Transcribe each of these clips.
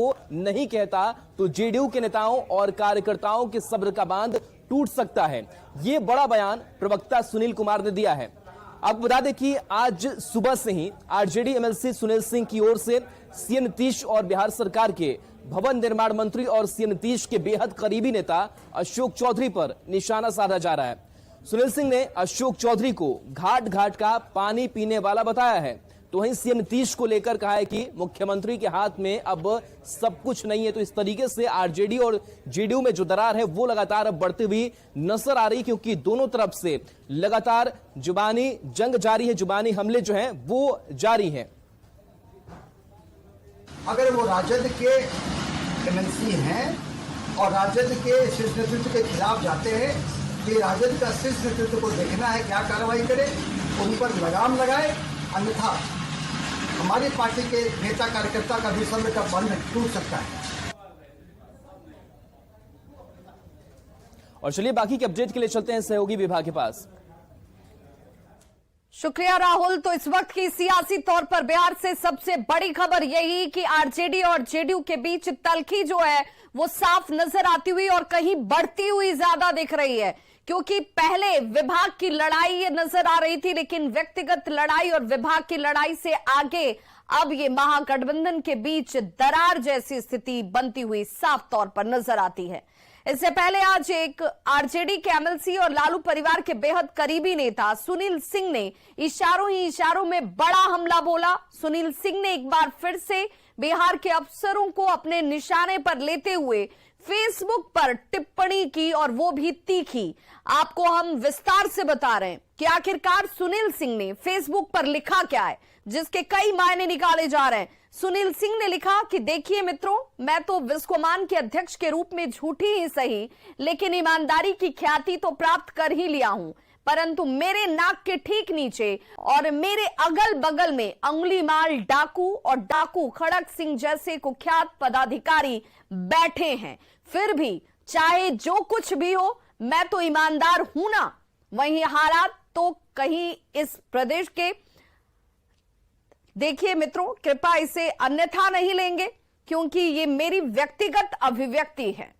को नहीं कहता तो जेडीयू के नेताओं और कार्यकर्ताओं के सब्र का बांध टूट सकता है। ये बड़ा बयान प्रवक्ता सुनील कुमार ने दिया है। आपको बता दें कि आज सुबह से ही आरजेडी एमएलसी सुनील सिंह की ओर से सीएम नीतीश और बिहार सरकार के भवन निर्माण मंत्री और सीएम नीतीश के बेहद करीबी नेता अशोक चौधरी पर निशाना साधा जा रहा है। सुनील सिंह ने अशोक चौधरी को घाट घाट का पानी पीने वाला बताया है, तो वहीं सीएम नीतीश को लेकर कहा है कि मुख्यमंत्री के हाथ में अब सब कुछ नहीं है। तो इस तरीके से आरजेडी और जेडीयू में जो दरार है वो लगातार अब बढ़ती हुई नजर आ रही, क्योंकि दोनों तरफ से लगातार जुबानी जंग जारी है, जुबानी हमले जो हैं वो जारी हैं। अगर वो राजद के एमएलसी हैं और राजद के शीर्ष नेतृत्व के खिलाफ जाते हैं तो राजद का शीर्ष नेतृत्व को देखना है क्या कार्रवाई करे, उन पर लगाम लगाए, अन्यथा हमारी पार्टी के नेता कार्यकर्ता का भी सब्र का बंध टूट सकता है। और चलिए बाकी के अपडेट के लिए चलते हैं सहयोगी विभाग के पास। शुक्रिया राहुल। तो इस वक्त की सियासी तौर पर बिहार से सबसे बड़ी खबर यही कि आरजेडी और जेडीयू के बीच तल्खी जो है वो साफ नजर आती हुई और कहीं बढ़ती हुई ज्यादा दिख रही है, क्योंकि पहले विभाग की लड़ाई ये नजर आ रही थी, लेकिन व्यक्तिगत लड़ाई और विभाग की लड़ाई से आगे अब ये महागठबंधन के बीच दरार जैसी स्थिति बनती हुई साफ तौर पर नजर आती है। इससे पहले आज एक आरजेडी के एमएलसी और लालू परिवार के बेहद करीबी नेता सुनील सिंह ने इशारों ही इशारों में बड़ा हमला बोला। सुनील सिंह ने एक बार फिर से बिहार के अफसरों को अपने निशाने पर लेते हुए फेसबुक पर टिप्पणी की, और वो भी तीखी। आपको हम विस्तार से बता रहे हैं कि आखिरकार सुनील सिंह ने फेसबुक पर लिखा क्या है, जिसके कई मायने निकाले जा रहे हैं। सुनील सिंह ने लिखा कि देखिए मित्रों, मैं तो विस्कोमान के अध्यक्ष के रूप में झूठी ही सही, लेकिन ईमानदारी की ख्याति तो प्राप्त कर ही लिया हूं, परंतु मेरे नाक के ठीक नीचे और मेरे अगल बगल में अंगुलीमाल डाकू और डाकू खड़क सिंह जैसे कुख्यात पदाधिकारी बैठे हैं। फिर भी चाहे जो कुछ भी हो, मैं तो ईमानदार हूं ना। वहीं हालात तो कहीं इस प्रदेश के, देखिए मित्रों, कृपया इसे अन्यथा नहीं लेंगे, क्योंकि ये मेरी व्यक्तिगत अभिव्यक्ति है।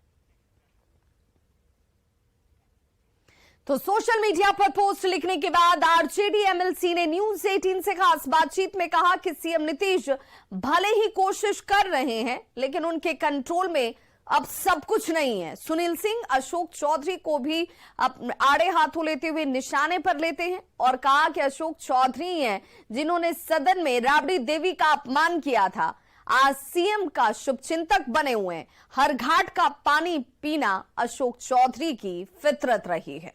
तो सोशल मीडिया पर पोस्ट लिखने के बाद आरजेडी एमएलसी ने न्यूज 18 से खास बातचीत में कहा कि सीएम नीतीश भले ही कोशिश कर रहे हैं, लेकिन उनके कंट्रोल में अब सब कुछ नहीं है। सुनील सिंह अशोक चौधरी को भी आड़े हाथों लेते हुए निशाने पर लेते हैं और कहा कि अशोक चौधरी हैं जिन्होंने सदन में राबड़ी देवी का अपमान किया था, आज सीएम का शुभचिंतक बने हुए हैं। हर घाट का पानी पीना अशोक चौधरी की फितरत रही है।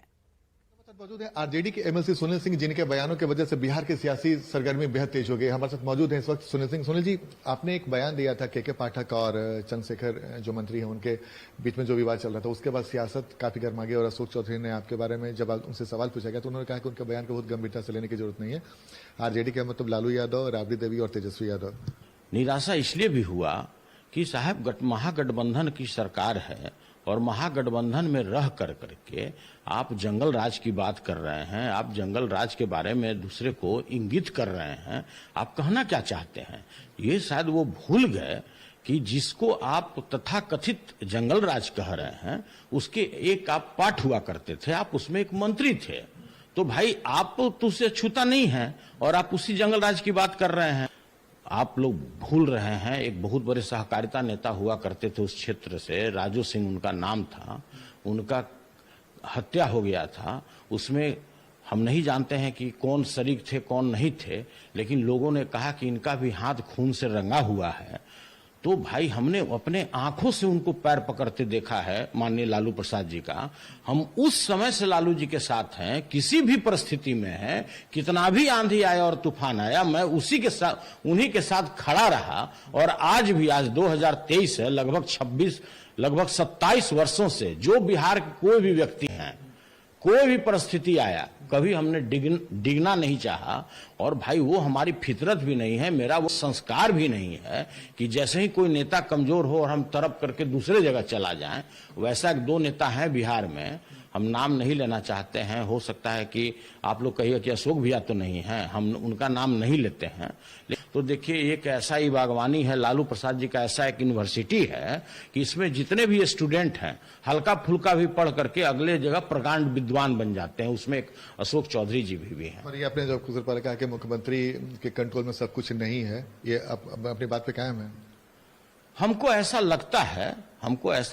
मौजूद है आरजेडी के एमएलसी सुनील सिंह, जिनके बयानों की वजह से बिहार की सियासी सरगर्मी बेहद तेज हो गई। हमारे साथ मौजूद हैं इस वक्त सुनील सिंह। सुनील जी, आपने एक बयान दिया था के पाठक और चंद्रशेखर जो मंत्री हैं उनके बीच में जो विवाद चल रहा था, उसके बाद सियासत काफी गर्मा गई और अशोक चौधरी ने आपके बारे में जब उनसे सवाल पूछा गया तो उन्होंने कहा कि उनके बयान को बहुत गंभीरता से लेने की जरूरत नहीं है। आरजेडी का मतलब लालू यादव, राबड़ी देवी और तेजस्वी यादव। निराशा इसलिए भी हुआ कि साहब महागठबंधन की सरकार है और महागठबंधन में रह करके आप जंगल राज की बात कर रहे हैं, आप जंगल राज के बारे में दूसरे को इंगित कर रहे हैं। आप कहना क्या चाहते हैं? ये शायद वो भूल गए कि जिसको आप तथाकथित जंगल राज कह रहे हैं उसके एक आप पाठ हुआ करते थे, आप उसमें एक मंत्री थे। तो भाई आप तो उससे छूता नहीं है और आप उसी जंगल राज की बात कर रहे हैं। आप लोग भूल रहे हैं, एक बहुत बड़े सहकारिता नेता हुआ करते थे उस क्षेत्र से, राजू सिंह उनका नाम था, उनका हत्या हो गया था। उसमें हम नहीं जानते हैं कि कौन शरीक थे कौन नहीं थे, लेकिन लोगों ने कहा कि इनका भी हाथ खून से रंगा हुआ है। तो भाई हमने अपने आंखों से उनको पैर पकड़ते देखा है माननीय लालू प्रसाद जी का। हम उस समय से लालू जी के साथ हैं, किसी भी परिस्थिति में है, कितना भी आंधी आया और तूफान आया, मैं उसी के साथ उन्हीं के साथ खड़ा रहा। और आज भी, आज 2023 है, लगभग 27 वर्षों से जो बिहार के कोई भी व्यक्ति हैं, कोई भी परिस्थिति आया, कभी हमने डिगना नहीं चाहा। और भाई वो हमारी फितरत भी नहीं है, मेरा वो संस्कार भी नहीं है कि जैसे ही कोई नेता कमजोर हो और हम तरफ करके दूसरे जगह चला जाएं। वैसा एक दो नेता हैं बिहार में, हम नाम नहीं लेना चाहते हैं। हो सकता है कि आप लोग कहिए कि अशोक भैया तो नहीं है, हम उनका नाम नहीं लेते हैं। तो देखिए, एक ऐसा ही बागवानी है, लालू प्रसाद जी का ऐसा एक यूनिवर्सिटी है कि इसमें जितने भी स्टूडेंट हैं हल्का फुल्का भी पढ़ करके अगले जगह प्रकांड विद्वान बन जाते हैं। उसमें एक अशोक चौधरी जी भी हैं। और ये आपने जब कुछ देर पहले कहा कि मुख्यमंत्री के कंट्रोल में सब कुछ नहीं है, ये अपनी बात पे कायम है? हमको ऐसा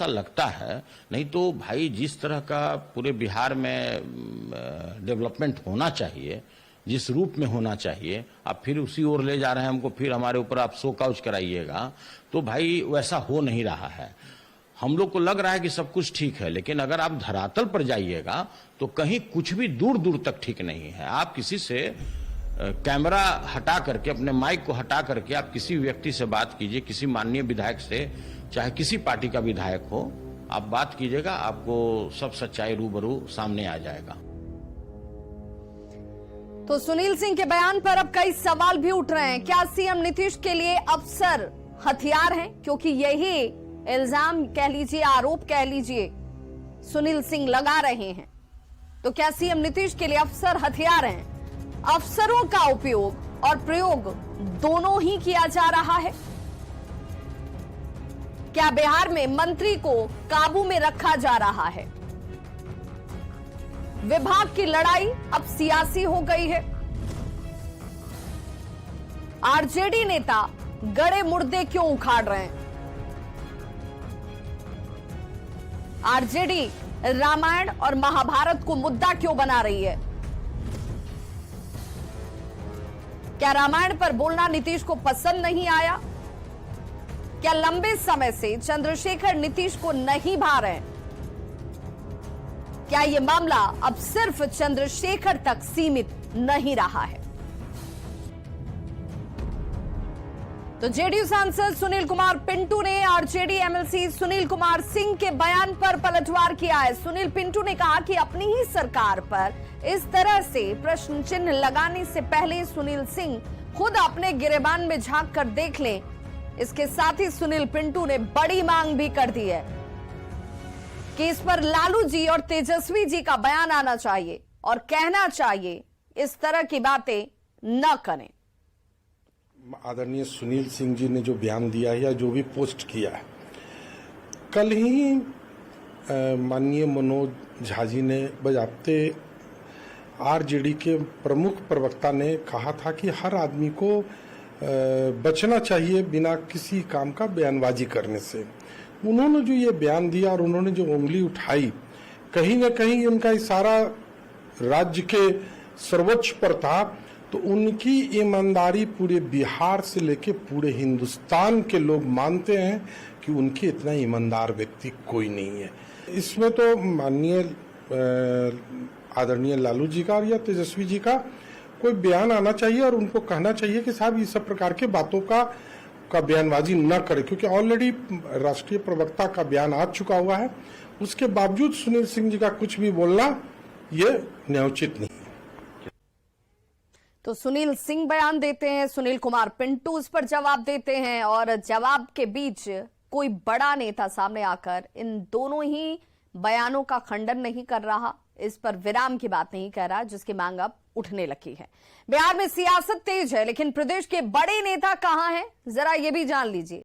लगता है, नहीं तो भाई जिस तरह का पूरे बिहार में डेवलपमेंट होना चाहिए, जिस रूप में होना चाहिए, आप फिर उसी ओर ले जा रहे हैं हमको, फिर हमारे ऊपर आप शो काउच कराइएगा, तो भाई वैसा हो नहीं रहा है। हम लोग को लग रहा है कि सब कुछ ठीक है, लेकिन अगर आप धरातल पर जाइएगा तो कहीं कुछ भी दूर दूर तक ठीक नहीं है। आप किसी से कैमरा हटा करके, अपने माइक को हटा करके आप किसी व्यक्ति से बात कीजिए, किसी माननीय विधायक से, चाहे किसी पार्टी का विधायक हो, आप बात कीजिएगा, आपको सब सच्चाई रूबरू सामने आ जाएगा। तो सुनील सिंह के बयान पर अब कई सवाल भी उठ रहे हैं। क्या सीएम नीतीश के लिए अफसर हथियार हैं? क्योंकि यही इल्जाम कह लीजिए, आरोप कह लीजिए, सुनील सिंह लगा रहे हैं। तो क्या सीएम नीतीश के लिए अफसर हथियार हैं? अफसरों का उपयोग और प्रयोग दोनों ही किया जा रहा है। क्या बिहार में मंत्री को काबू में रखा जा रहा है? विभाग की लड़ाई अब सियासी हो गई है। आरजेडी नेता गड़े मुर्दे क्यों उखाड़ रहे हैं? आरजेडी रामायण और महाभारत को मुद्दा क्यों बना रही है? क्या रामायण पर बोलना नीतीश को पसंद नहीं आया? क्या लंबे समय से चंद्रशेखर नीतीश को नहीं भा रहे? क्या यह मामला अब सिर्फ चंद्रशेखर तक सीमित नहीं रहा है? तो जेडीयू सांसद सुनील कुमार पिंटू ने आरजेडी एमएलसी सुनील कुमार सिंह के बयान पर पलटवार किया है। सुनील पिंटू ने कहा कि अपनी ही सरकार पर इस तरह से प्रश्न चिन्ह लगाने से पहले सुनील सिंह खुद अपने गिरेबान में झांक कर देख लें। इसके साथ ही सुनील पिंटू ने बड़ी मांग भी कर दी है कि इस पर लालू जी और तेजस्वी जी का बयान आना चाहिए और कहना चाहिए इस तरह की बातें न करें। आदरणीय सुनील सिंह जी ने जो बयान दिया है या जो भी पोस्ट किया है, कल ही माननीय मनोज झा जी ने बजाते आरजेडी के प्रमुख प्रवक्ता ने कहा था कि हर आदमी को बचना चाहिए बिना किसी काम का बयानबाजी करने से। उन्होंने जो ये बयान दिया और उन्होंने जो उंगली उठाई, कहीं न कहीं उनका इशारा राज्य के सर्वोच्च पर था। तो उनकी ईमानदारी पूरे बिहार से लेके पूरे हिंदुस्तान के लोग मानते हैं कि उनके इतना ईमानदार व्यक्ति कोई नहीं है। इसमें तो माननीय आदरणीय लालू जी का या तेजस्वी जी का कोई बयान आना चाहिए और उनको कहना चाहिए कि साहब इस सब प्रकार के बातों का बयानबाजी न करें, क्योंकि ऑलरेडी राष्ट्रीय प्रवक्ता का बयान आ चुका हुआ है। उसके बावजूद सुनील सिंह जी का कुछ भी बोलना ये न्यायोचित नहीं। तो सुनील सिंह बयान देते हैं, सुनील कुमार पिंटू उस पर जवाब देते हैं और जवाब के बीच कोई बड़ा नेता सामने आकर इन दोनों ही बयानों का खंडन नहीं कर रहा, इस पर विराम की बात नहीं कर रहा, जिसकी मांग अब उठने लगी है। बिहार में सियासत तेज है, लेकिन प्रदेश के बड़े नेता कहां हैं, जरा ये भी जान लीजिए।